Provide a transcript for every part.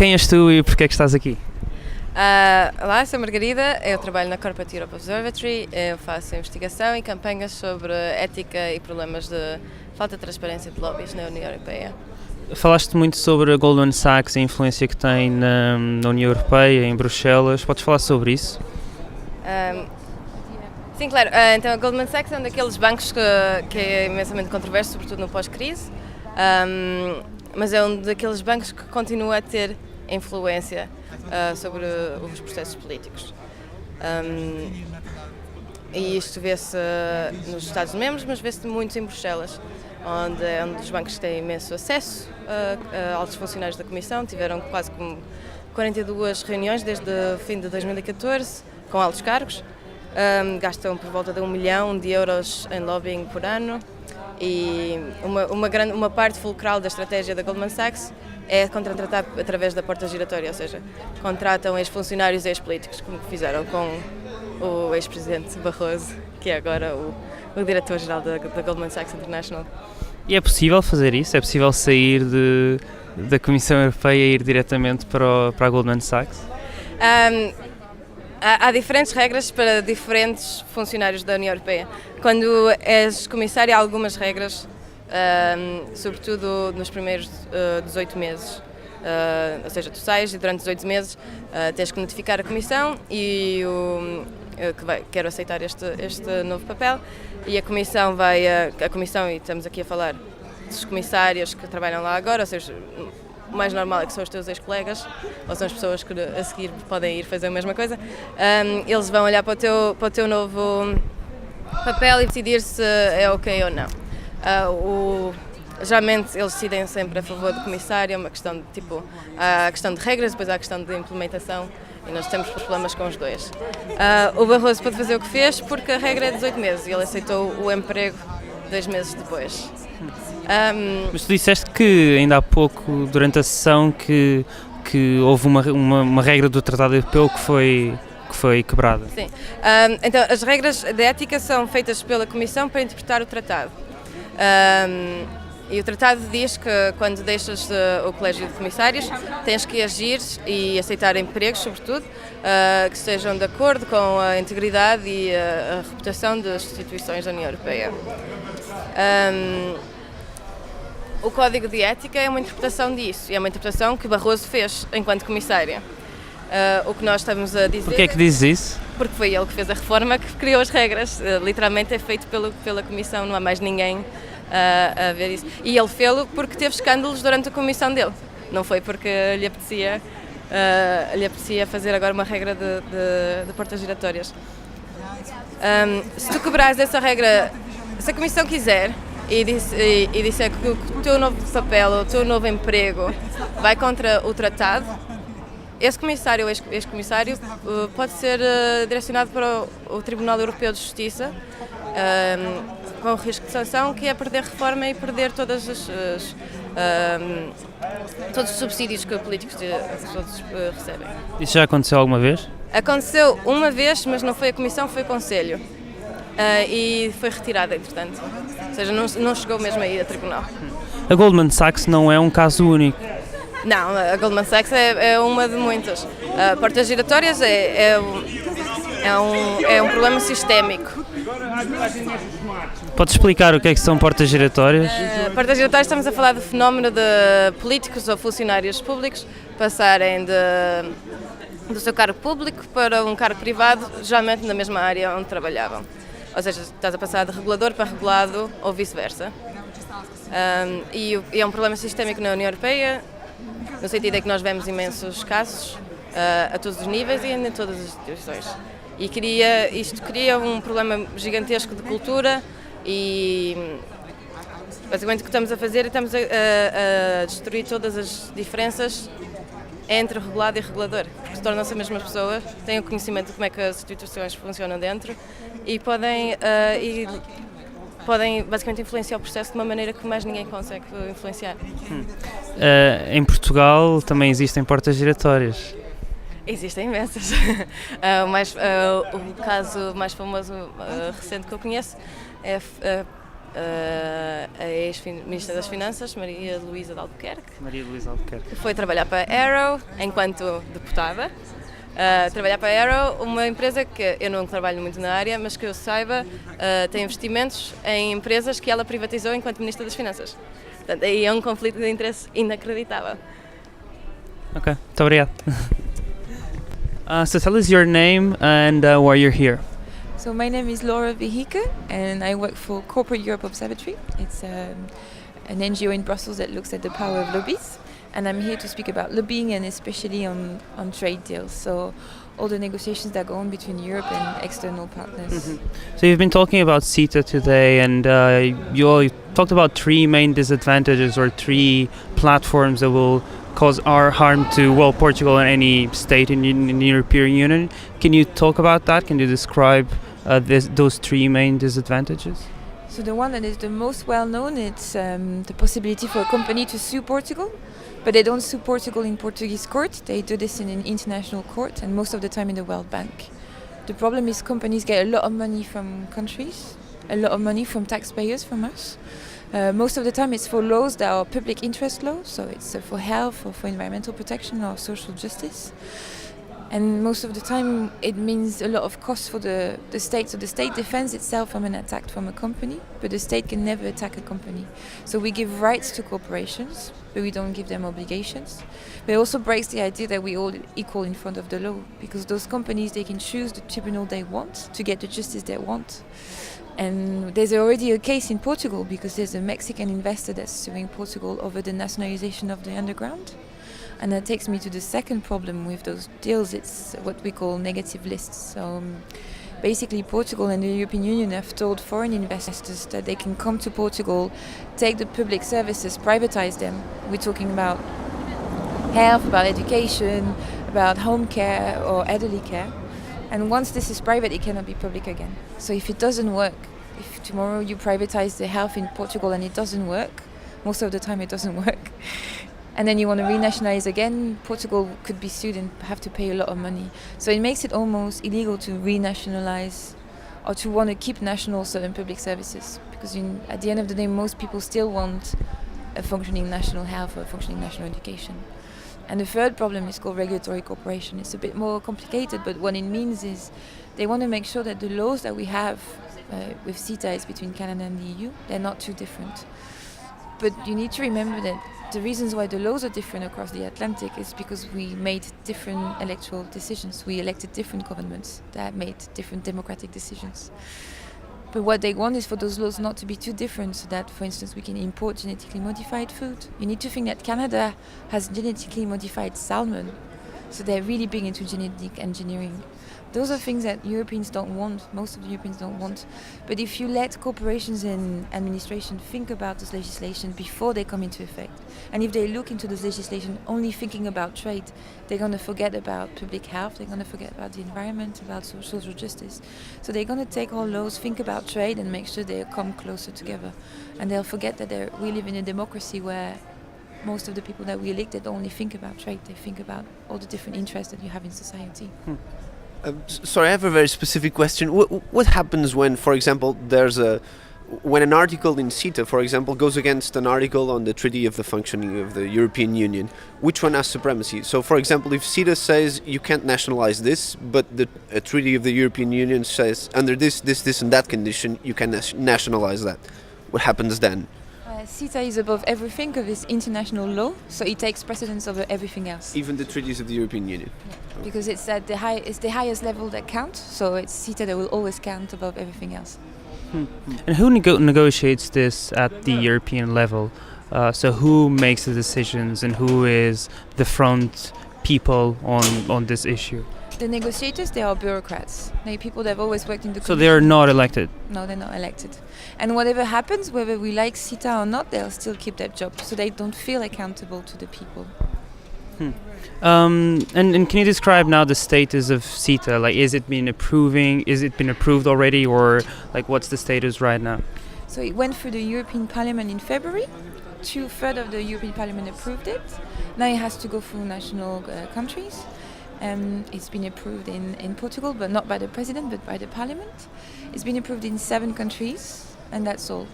Quem és tu e porquê é que estás aqui? Olá, sou Margarida, eu trabalho na Corporate Europe Observatory, eu faço investigação e campanhas sobre ética e problemas de falta de transparência de lobbies na União Europeia. Falaste muito sobre a Goldman Sachs e a influência que tem na União Europeia, em Bruxelas. Podes falar sobre isso? Sim, claro. Então a Goldman Sachs é um daqueles bancos que é imensamente controverso, sobretudo no pós-crise, mas é um daqueles bancos que continua a ter influência sobre os processos políticos. E isto vê-se nos Estados-membros, mas vê-se muito em Bruxelas, onde é um dos bancos que tem imenso acesso a altos funcionários da Comissão. Tiveram quase 42 reuniões desde o fim de 2014 com altos cargos. Gastam por volta de €1 milhão em lobbying por ano, e uma parte fulcral da estratégia da Goldman Sachs é contratar através da porta giratória, ou seja, contratam ex-funcionários e ex-políticos, como fizeram com o ex-presidente Barroso, que é agora o diretor-geral da Goldman Sachs International. E é possível fazer isso? É possível sair da Comissão Europeia e ir diretamente para a Goldman Sachs? Há diferentes regras para diferentes funcionários da União Europeia. Quando és comissário, há algumas regras, sobretudo nos primeiros 18 meses. Ou seja, tu sais e durante 18 meses tens que notificar a Comissão e quero aceitar este novo papel, e a Comissão e estamos aqui a falar dos comissários que trabalham lá agora, ou seja, o mais normal é que são os teus ex-colegas, ou são as pessoas que a seguir podem ir fazer a mesma coisa. Eles vão olhar para o teu novo papel e decidir se é ok ou não. Geralmente eles decidem sempre a favor do comissário, é uma questão de há a questão de regras, depois há a questão de implementação, e nós temos problemas com os dois. O Barroso pode fazer o que fez porque a regra é 18 meses e ele aceitou o emprego 2 meses depois. Mas tu disseste que ainda há pouco, durante a sessão, que houve uma regra do Tratado Europeu que foi quebrada. Sim. Então, as regras de ética são feitas pela Comissão para interpretar o Tratado. E o Tratado diz que quando deixas o Colégio de Comissários tens que agir e aceitar empregos, sobretudo, que estejam de acordo com a integridade e a reputação das instituições da União Europeia. O Código de Ética é uma interpretação disso, e é uma interpretação que Barroso fez enquanto comissário. O que nós estamos a dizer... Porquê é que dizes isso? Porque foi ele que fez a reforma, que criou as regras. Literalmente é feito pela Comissão, não há mais ninguém a ver isso. E ele fez-lo porque teve escândalos durante a comissão dele. Não foi porque lhe apetecia fazer agora uma regra de portas giratórias. Se tu quebrares essa regra, se a Comissão quiser e disser que o teu novo papel, o teu novo emprego vai contra o tratado, esse comissário ou ex-comissário pode ser direcionado para o Tribunal Europeu de Justiça, com o risco de sanção, que é perder reforma e perder todos os subsídios que políticos recebem. Isso já aconteceu alguma vez? Aconteceu uma vez, mas não foi a Comissão, foi o Conselho. E foi retirada, entretanto. Ou seja, não chegou mesmo aí a tribunal. A Goldman Sachs não é um caso único. Não, a Goldman Sachs é uma de muitas. Portas giratórias é um problema sistémico. Podes explicar o que é que são portas giratórias? Portas giratórias, estamos a falar do fenómeno de políticos ou funcionários públicos passarem do seu cargo público para um cargo privado, geralmente na mesma área onde trabalhavam. Ou seja, estás a passar de regulador para regulado ou vice-versa. E é um problema sistémico na União Europeia, no sentido em que nós vemos imensos casos a todos os níveis e em todas as instituições. E isto cria um problema gigantesco de cultura e basicamente o que estamos a fazer é estamos a destruir todas as diferenças entre regulado e regulador, porque se tornam-se as mesmas pessoas, têm o conhecimento de como é que as instituições funcionam dentro e podem basicamente influenciar o processo de uma maneira que mais ninguém consegue influenciar. Em Portugal também existem portas giratórias. Existem imensas. O caso mais famoso recente que eu conheço é a ex-ministra das Finanças, Maria Luísa de Albuquerque. Maria Luísa Albuquerque. Foi trabalhar para a Arrow enquanto deputada. Trabalhar para a Arrow, uma empresa que eu não trabalho muito na área, mas que eu saiba tem investimentos em empresas que ela privatizou enquanto Ministra das Finanças. Portanto, aí é um conflito de interesse inacreditável. Ok, muito obrigado. So tell us your name and why you're here. So my name is Laura Vehique and I work for Corporate Europe Observatory. It's an NGO in Brussels that looks at the power of lobbies. And I'm here to speak about lobbying and especially on trade deals. So all the negotiations that go on between Europe and external partners. Mm-hmm. So you've been talking about CETA today, and you all talked about three main disadvantages or three platforms that will cause harm to, well, Portugal and any state in the European Union. Can you talk about that? Can you describe those three main disadvantages? So the one that is the most well known, it's the possibility for a company to sue Portugal. But they don't sue Portugal in Portuguese court, they do this in an international court and most of the time in the World Bank. The problem is companies get a lot of money from countries, a lot of money from taxpayers, from us. Most of the time it's for laws that are public interest laws, so it's for health or for environmental protection or social justice. And most of the time it means a lot of costs for the state. So the state defends itself from an attack from a company, but the state can never attack a company. So we give rights to corporations, but we don't give them obligations. But it also breaks the idea that we're all equal in front of the law, because those companies, they can choose the tribunal they want to get the justice they want. And there's already a case in Portugal because there's a Mexican investor that's suing Portugal over the nationalization of the underground. And that takes me to the second problem with those deals. It's what we call negative lists. So basically Portugal and the European Union have told foreign investors that they can come to Portugal, take the public services, privatize them. We're talking about health, about education, about home care or elderly care. And once this is private, it cannot be public again. So if it doesn't work, if tomorrow you privatize the health in Portugal and it doesn't work, most of the time it doesn't work, and then you want to renationalize again, Portugal could be sued and have to pay a lot of money. So it makes it almost illegal to renationalize or to want to keep national certain public services, because at the end of the day, most people still want a functioning national health or a functioning national education. And the third problem is called regulatory cooperation. It's a bit more complicated, but what it means is they want to make sure that the laws that we have with CETA is between Canada and the EU, they're not too different. But you need to remember that the reasons why the laws are different across the Atlantic is because we made different electoral decisions. We elected different governments that made different democratic decisions. But what they want is for those laws not to be too different, so that, for instance, we can import genetically modified food. You need to think that Canada has genetically modified salmon, so they're really big into genetic engineering. Those are things that Europeans don't want, most of the Europeans don't want. But if you let corporations and administration think about this legislation before they come into effect, and if they look into this legislation only thinking about trade, they're going to forget about public health, they're going to forget about the environment, about social justice. So they're going to take all laws, think about trade, and make sure they come closer together. And they'll forget that we live in a democracy where most of the people that we elected only think about trade, they think about all the different interests that you have in society. Sorry, I have a very specific question. What happens when, for example, when an article in CETA, for example, goes against an article on the Treaty of the Functioning of the European Union? Which one has supremacy? So, for example, if CETA says you can't nationalize this, but the Treaty of the European Union says under this, and that condition, you can nationalize that, what happens then? CETA is above everything because it's international law, so it takes precedence over everything else. Even the treaties of the European Union? Yeah, because it's at it's the highest level that counts, so it's CETA that will always count above everything else. And who negotiates this at the European level? So who makes the decisions and who is the front people on this issue? The negotiators, they are bureaucrats. They're people that have always worked in the So they are not elected? No, they're not elected. And whatever happens, whether we like CETA or not, they'll still keep their job. So they don't feel accountable to the people. And can you describe now the status of CETA? Like, is it been approved already, or like what's the status right now? So it went through the European Parliament in February. 2/3 of the European Parliament approved it. Now it has to go through national countries. It's been approved in Portugal, but not by the president, but by the parliament. It's been approved in 7 countries, and that's all.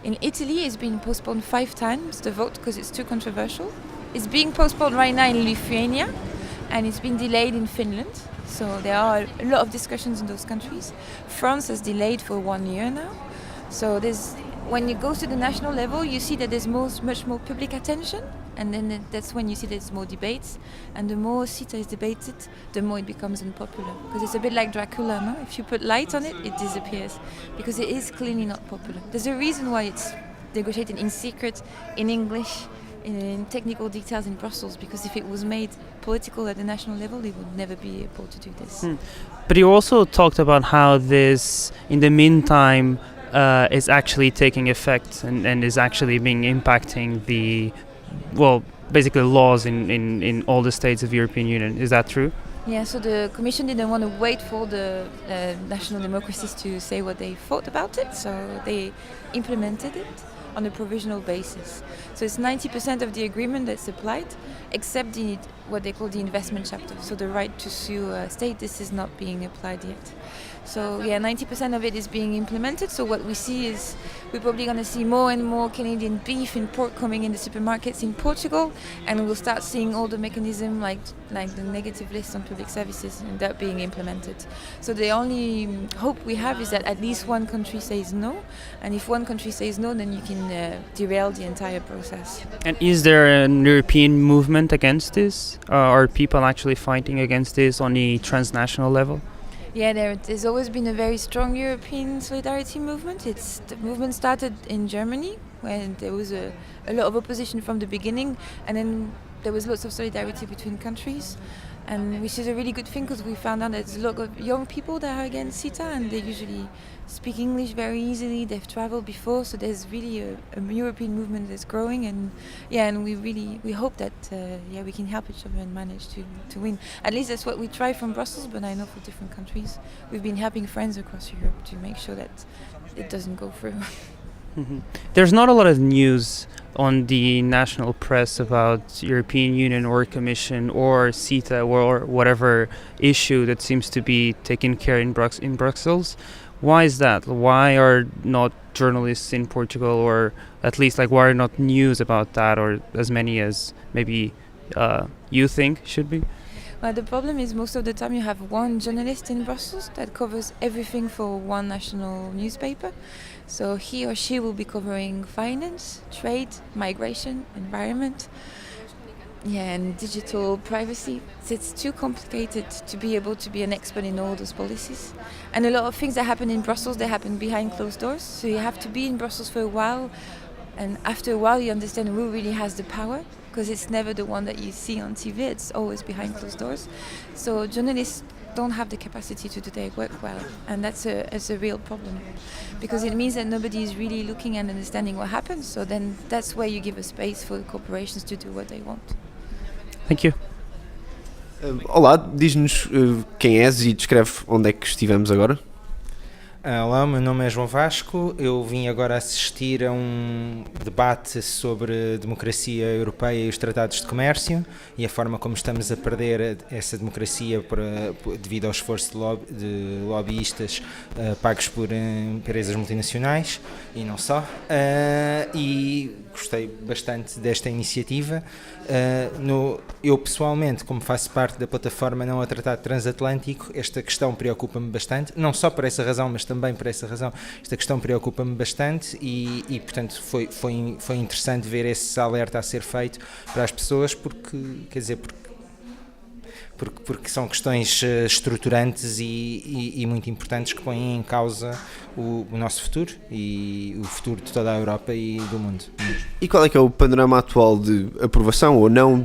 In Italy, it's been postponed 5 times, the vote, because it's too controversial. It's being postponed right now in Lithuania, and it's been delayed in Finland. So there are a lot of discussions in those countries. France has delayed for 1 year now. So when it goes to the national level, you see that there's much more public attention, and then that's when you see there's more debates. And the more CETA is debated, the more it becomes unpopular. Because it's a bit like Dracula, no? If you put light on it, it disappears. Because it is clearly not popular. There's a reason why it's negotiated in secret, in English, in technical details in Brussels, because if it was made political at the national level, they would never be able to do this. But you also talked about how this, in the meantime, is actually taking effect and is actually impacting the, basically laws in all the states of the European Union. Is that true? Yeah, so the Commission didn't want to wait for the national democracies to say what they thought about it, so they implemented it on a provisional basis. So it's 90% of the agreement that's applied, except what they call the investment chapter. So the right to sue a state, this is not being applied yet. So yeah, 90% of it is being implemented. So what we see is we're probably going to see more and more Canadian beef and pork coming in the supermarkets in Portugal, and we'll start seeing all the mechanism like the negative list on public services and that being implemented. So the only hope we have is that at least one country says no, and if one country says no, then you can derail the entire process. And is there a European movement against this? Are people actually fighting against this on the transnational level? Yeah, there's always been a very strong European solidarity movement. The movement started in Germany, when there was a lot of opposition from the beginning, and then there was lots of solidarity between countries, and which is a really good thing, because we found out that there's a lot of young people that are against CETA, and they usually speak English very easily. They've traveled before, so there's really a European movement that's growing, and we hope that we can help each other and manage to win. At least that's what we try from Brussels, but I know for different countries we've been helping friends across Europe to make sure that it doesn't go through. There's not a lot of news on the national press about European Union or Commission or CETA or whatever issue that seems to be taken care in Brussels. Why is that? Why are not journalists in Portugal, or at least why are not news about that, or as many as maybe you think should be? Well, the problem is most of the time you have one journalist in Brussels that covers everything for one national newspaper. So he or she will be covering finance, trade, migration, environment, and digital privacy. So it's too complicated to be able to be an expert in all those policies. And a lot of things that happen in Brussels, they happen behind closed doors. So you have to be in Brussels for a while, and after a while you understand who really has the power, because it's never the one that you see on TV, it's always behind closed doors. So journalists don't have the capacity to do their work well, and that's a real problem, because it means that nobody is really looking and understanding what happens. So then that's where you give a space for the corporations to do what they want. Thank you. Olá, diz-nos quem és e descreve onde é que estivemos agora. Olá, o meu nome é João Vasco. Eu vim agora assistir a um debate sobre democracia europeia e os tratados de comércio e a forma como estamos a perder essa democracia devido ao esforço de lobbyistas pagos por empresas multinacionais e não só. E gostei bastante desta iniciativa. Eu pessoalmente, como faço parte da plataforma Não a Tratado Transatlântico, esta questão preocupa-me bastante, não só por essa razão, mas também por essa razão. Esta questão preocupa-me bastante e portanto foi interessante ver esse alerta a ser feito para as pessoas, porque são questões estruturantes e muito importantes que põem em causa o nosso futuro e o futuro de toda a Europa e do mundo. E qual é que é o panorama atual de aprovação ou não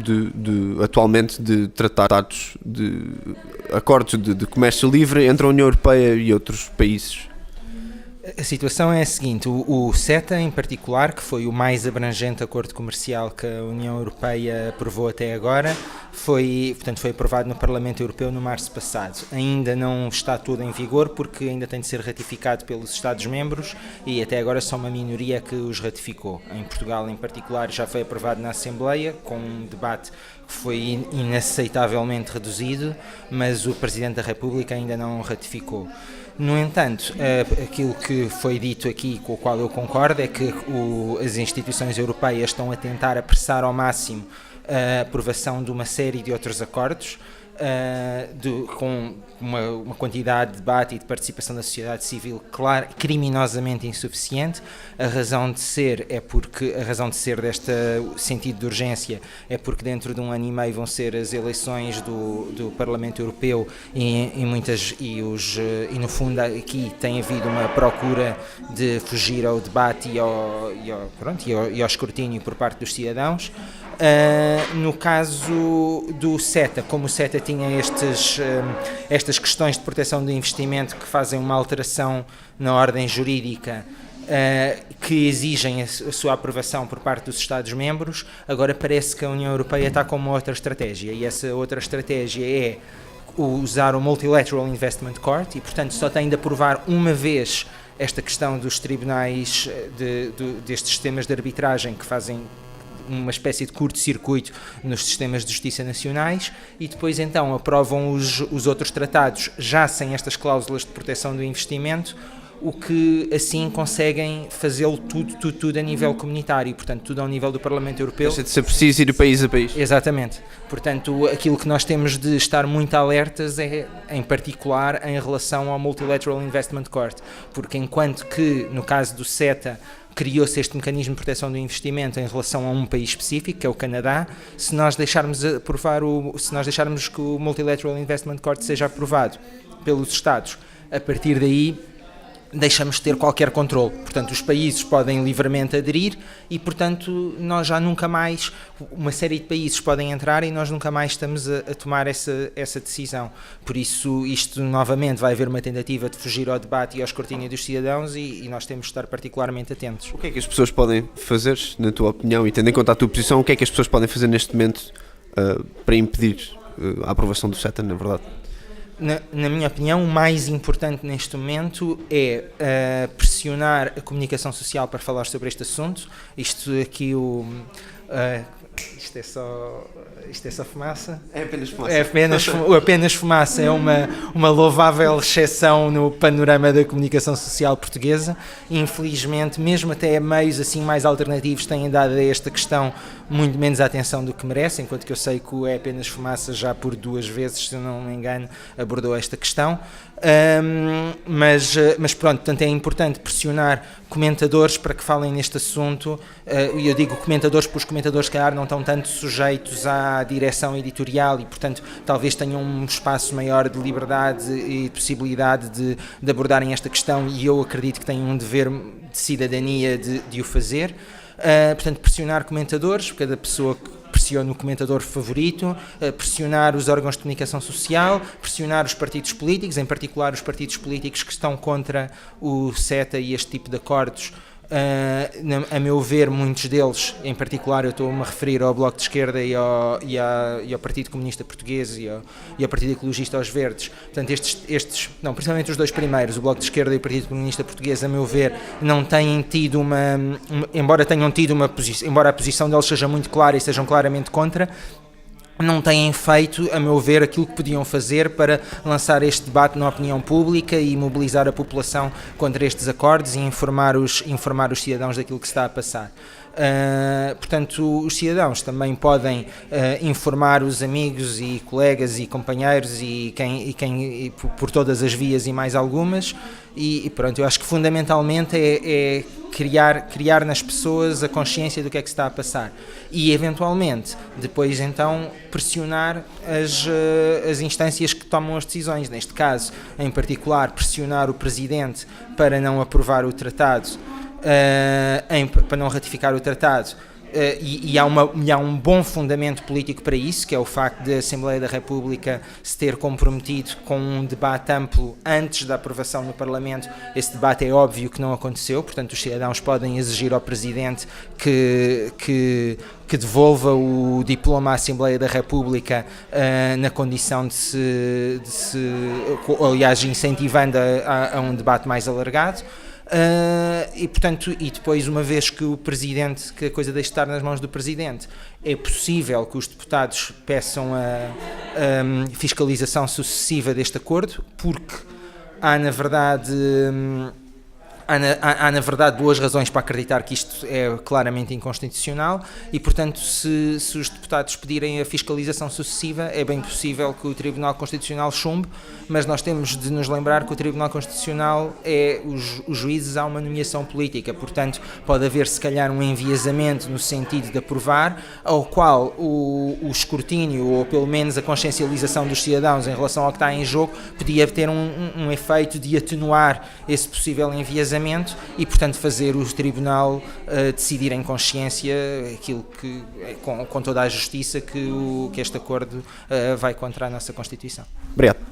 atualmente de tratados, de acordos de comércio livre entre a União Europeia e outros países? A situação é a seguinte: o CETA em particular, que foi o mais abrangente acordo comercial que a União Europeia aprovou até agora, foi aprovado no Parlamento Europeu no março passado. Ainda não está tudo em vigor, porque ainda tem de ser ratificado pelos Estados-membros e até agora só uma minoria que os ratificou. Em Portugal, em particular, já foi aprovado na Assembleia, com um debate que foi inaceitavelmente reduzido, mas o Presidente da República ainda não o ratificou. No entanto, aquilo que foi dito aqui, com o qual eu concordo, é que as instituições europeias estão a tentar apressar ao máximo a aprovação de uma série de outros acordos, com uma quantidade de debate e de participação da sociedade civil criminosamente insuficiente. A razão de ser deste sentido de urgência é porque dentro de 1 ano e meio vão ser as eleições do Parlamento Europeu e no fundo aqui tem havido uma procura de fugir ao debate e ao escrutínio por parte dos cidadãos. No caso do CETA, como o CETA tinha estas questões de proteção do investimento que fazem uma alteração na ordem jurídica que exigem a sua aprovação por parte dos Estados-membros, agora parece que a União Europeia está com uma outra estratégia, e essa outra estratégia é usar o Multilateral Investment Court, e portanto só tem de aprovar uma vez esta questão dos tribunais, destes sistemas de arbitragem que fazem uma espécie de curto-circuito nos sistemas de justiça nacionais, e depois então aprovam os outros tratados já sem estas cláusulas de proteção do investimento, o que assim conseguem fazê-lo tudo a nível comunitário, portanto tudo ao nível do Parlamento Europeu. Deixa de ser preciso ir de país a país. Exatamente. Portanto, aquilo que nós temos de estar muito alertas é, em particular, em relação ao Multilateral Investment Court, porque enquanto que, no caso do CETA, criou-se este mecanismo de proteção do investimento em relação a um país específico, que é o Canadá, se nós deixarmos que o Multilateral Investment Court seja aprovado pelos Estados, a partir daí deixamos de ter qualquer controle. Portanto, os países podem livremente aderir e, portanto, nós já nunca mais, uma série de países podem entrar e nós nunca mais estamos a tomar essa decisão. Por isso, isto novamente vai haver uma tentativa de fugir ao debate e ao escrutínio dos cidadãos e nós temos de estar particularmente atentos. O que é que as pessoas podem fazer, na tua opinião, e tendo em conta a tua posição, o que é que as pessoas podem fazer neste momento para impedir a aprovação do CETA, na verdade? Na minha opinião, o mais importante neste momento é pressionar a comunicação social para falar sobre este assunto. Isto aqui, isto é só fumaça? É apenas fumaça. É apenas fumaça. É uma louvável exceção no panorama da comunicação social portuguesa. Infelizmente, mesmo até meios assim mais alternativos têm dado a esta questão muito menos atenção do que merece, enquanto que eu sei que o É Apenas Fumaça já por 2 vezes, se não me engano, abordou esta questão. Mas pronto, portanto é importante pressionar comentadores para que falem neste assunto, e eu digo comentadores porque os comentadores se calhar não estão tanto sujeitos à direção editorial e portanto talvez tenham um espaço maior de liberdade e de possibilidade de abordarem esta questão, e eu acredito que têm um dever de cidadania de o fazer. Portanto, pressionar comentadores, cada pessoa que pressiona o comentador favorito, pressionar os órgãos de comunicação social, pressionar os partidos políticos, em particular os partidos políticos que estão contra o CETA e este tipo de acordos. A meu ver, muitos deles, em particular eu estou-me a referir ao Bloco de Esquerda e ao Partido Comunista Português e ao Partido Ecologista aos Verdes, portanto principalmente os 2 primeiros, o Bloco de Esquerda e o Partido Comunista Português, a meu ver, não têm tido embora a posição deles seja muito clara e sejam claramente contra, não têm feito, a meu ver, aquilo que podiam fazer para lançar este debate na opinião pública e mobilizar a população contra estes acordos e informar os cidadãos daquilo que se está a passar. Portanto, os cidadãos também podem informar os amigos e colegas e companheiros e por todas as vias e mais algumas, e pronto, eu acho que fundamentalmente é criar nas pessoas a consciência do que é que se está a passar e eventualmente depois então pressionar as instâncias que tomam as decisões, neste caso em particular pressionar o Presidente para não aprovar o tratado, para não ratificar o tratado, e há um bom fundamento político para isso, que é o facto de a Assembleia da República se ter comprometido com um debate amplo antes da aprovação no Parlamento. Esse debate é óbvio que não aconteceu, portanto os cidadãos podem exigir ao Presidente que devolva o diploma à Assembleia da República na condição aliás, incentivando a um debate mais alargado. E portanto, e depois, uma vez que a coisa deixe de estar nas mãos do Presidente, é possível que os deputados peçam a fiscalização sucessiva deste acordo, porque há na verdade boas razões para acreditar que isto é claramente inconstitucional e, portanto, se os deputados pedirem a fiscalização sucessiva, é bem possível que o Tribunal Constitucional chumbe, mas nós temos de nos lembrar que o Tribunal Constitucional os juízes há uma nomeação política, portanto, pode haver se calhar um enviesamento no sentido de aprovar, ao qual o escrutínio, ou pelo menos a consciencialização dos cidadãos em relação ao que está em jogo, podia ter um efeito de atenuar esse possível enviesamento e, portanto, fazer o Tribunal decidir em consciência aquilo que, com toda a justiça, que este acordo vai contra a nossa Constituição. Obrigado.